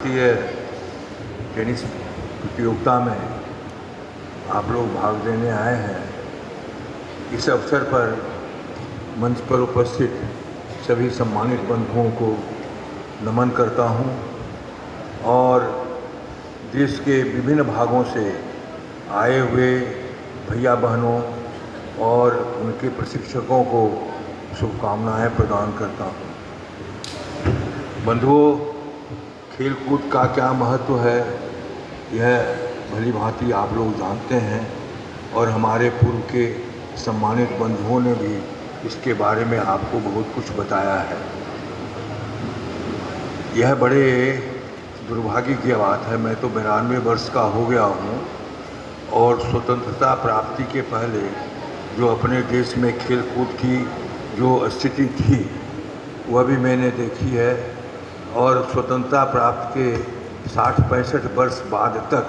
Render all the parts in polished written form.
भारतीय टेनिस प्रतियोगिता में आप लोग भाग लेने आए हैं। इस अवसर पर मंच पर उपस्थित सभी सम्मानित बंधुओं को नमन करता हूं और देश के विभिन्न भागों से आए हुए भैया बहनों और उनके प्रशिक्षकों को शुभकामनाएं प्रदान करता हूं। बंधुओं, खेल कूद का क्या महत्व है यह भली भांति आप लोग जानते हैं और हमारे पूर्व के सम्मानित बंधुओं ने भी इसके बारे में आपको बहुत कुछ बताया है। यह बड़े दुर्भाग्य की बात है, मैं तो 92 वर्ष का हो गया हूँ और स्वतंत्रता प्राप्ति के पहले जो अपने देश में खेल कूद की जो स्थिति थी वह भी मैंने देखी है और स्वतंत्रता प्राप्त के 60-65 वर्ष बाद तक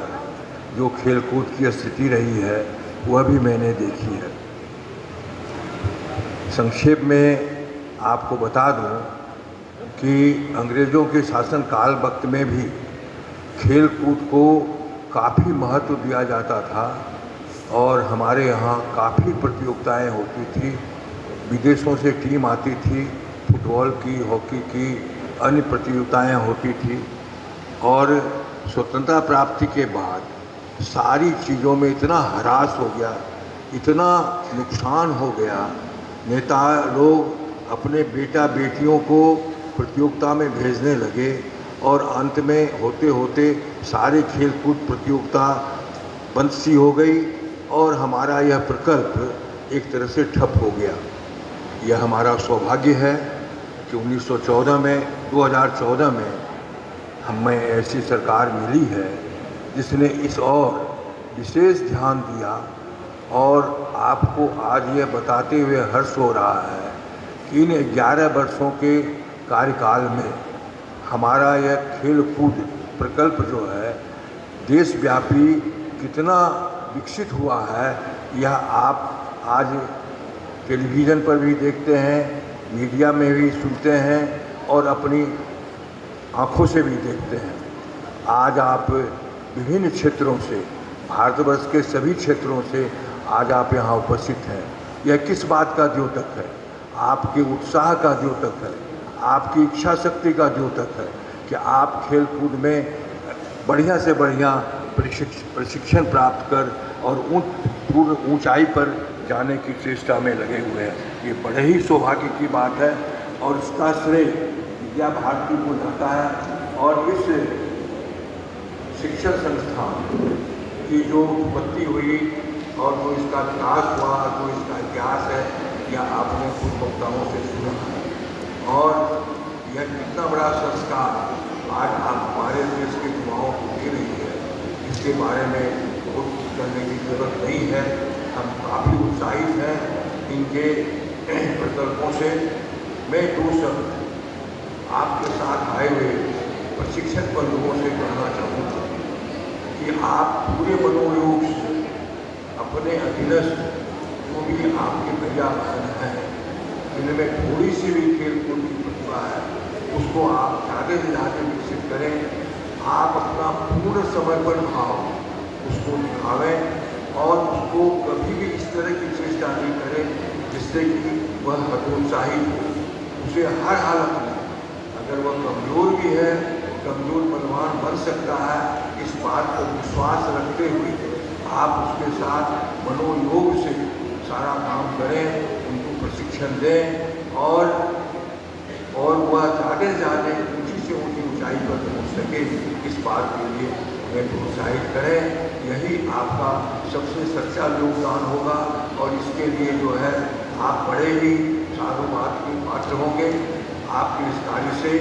जो खेल कूद की स्थिति रही है वह भी मैंने देखी है। संक्षेप में आपको बता दूं कि अंग्रेज़ों के शासनकाल वक्त में भी खेल कूद को काफ़ी महत्व दिया जाता था और हमारे यहाँ काफ़ी प्रतियोगिताएं होती थी। विदेशों से टीम आती थी, फुटबॉल की, हॉकी की, अन्य प्रतियोगिताएं होती थी और स्वतंत्रता प्राप्ति के बाद सारी चीज़ों में इतना ह्रास हो गया, इतना नुकसान हो गया, नेता लोग अपने बेटा बेटियों को प्रतियोगिता में भेजने लगे और अंत में होते होते सारे खेल कूद प्रतियोगिता बंद सी हो गई और हमारा यह प्रकल्प एक तरह से ठप हो गया। यह हमारा सौभाग्य है कि 2014 में हमें ऐसी सरकार मिली है जिसने इस और विशेष ध्यान दिया और आपको आज यह बताते हुए हर्ष हो रहा है कि इन 11 वर्षों के कार्यकाल में हमारा यह खेल कूद प्रकल्प जो है देशव्यापी कितना विकसित हुआ है यह आप आज टेलीविज़न पर भी देखते हैं, मीडिया में भी सुनते हैं और अपनी आँखों से भी देखते हैं। आज आप विभिन्न क्षेत्रों से, भारतवर्ष के सभी क्षेत्रों से आज आप यहाँ उपस्थित हैं। यह किस बात का द्योतक है? आपके उत्साह का द्योतक है, आपकी इच्छा शक्ति का द्योतक है कि आप खेल कूद में बढ़िया से बढ़िया प्रशिक्षण प्राप्त कर और पूर्ण ऊंचाई पर जाने की चेष्टा में लगे हुए हैं। ये बड़े ही सौभाग्य की बात है और इसका श्रेय विद्या भारती को जाता है और इस शिक्षण संस्थान की जो उत्पत्ति हुई और जो इसका विकास हुआ, जो इसका इतिहास है, यह आपने कुछ वक्ताओं से सुना है और यह कितना बड़ा संस्कार आज आप हमारे देश के युवाओं को दे रही है, इसके बारे में बहुत कुछ करने की जरूरत नहीं है। हम काफ़ी उत्साहित हैं इनके प्रकल्पों से। मैं दो शब्द आपके साथ आए हुए प्रशिक्षक बंधुओं से कहना चाहूँगा कि आप पूरे मनोयोग से अपने अधीनस्थ जो भी आपके भैया बहन हैं जिनमें थोड़ी सी भी खेल कूद की प्रतिभा है उसको आप ज़्यादा से ज़्यादा विकसित करें। आप अपना पूर्ण समर्पण भाव उसको दिखावें और उसको कभी भी इस तरह की चेष्टा नहीं करें जिससे कि वह हतोत्साहित हो। उसे हर हालत में, अगर वह कमज़ोर भी है, कमज़ोर बलवान बन सकता है, इस बात पर विश्वास रखते हुए आप उसके साथ मनोयोग से सारा काम करें, उनको प्रशिक्षण दें और वह ज़्यादा से ज़्यादा ऊँची से ऊँची ऊंचाई पर पहुँच सके, इस बात के लिए हमें प्रोत्साहित करें। यही आपका सबसे सच्चा योगदान होगा और इसके लिए जो है आप बड़े ही साधुवाद के पात्र होंगे। आपके इस कार्य से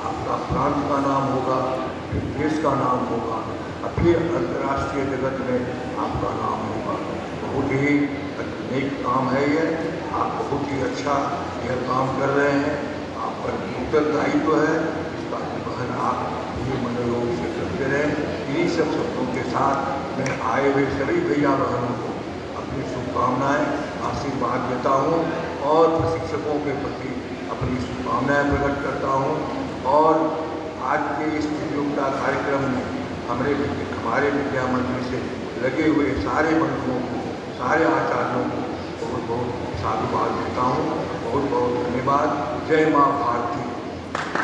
आपका प्रांत का नाम होगा, फिर देश का नाम होगा और फिर अंतर्राष्ट्रीय जगत में आपका नाम होगा। बहुत ही नेक काम है यह, आप बहुत ही अच्छा यह काम कर रहे हैं। आप पर उत्तरदायित्व है, इसका निर्वहन आप पूरे मनोयोग से करते रहें। इन्हीं सब शब्दों के साथ मैं आए हुए सभी भैया बहनों को अपनी शुभकामनाएं, आशीर्वाद देता हूँ और प्रशिक्षकों के प्रति अपनी शुभकामनाएं प्रकट करता हूँ और आज के इस प्रतियोगिता कार्यक्रम में हमारे विद्या मंदिर से लगे हुए सारे बंधुओं को, सारे आचार्यों को बहुत बहुत साधुवाद देता हूँ। बहुत बहुत धन्यवाद। जय माँ भारत।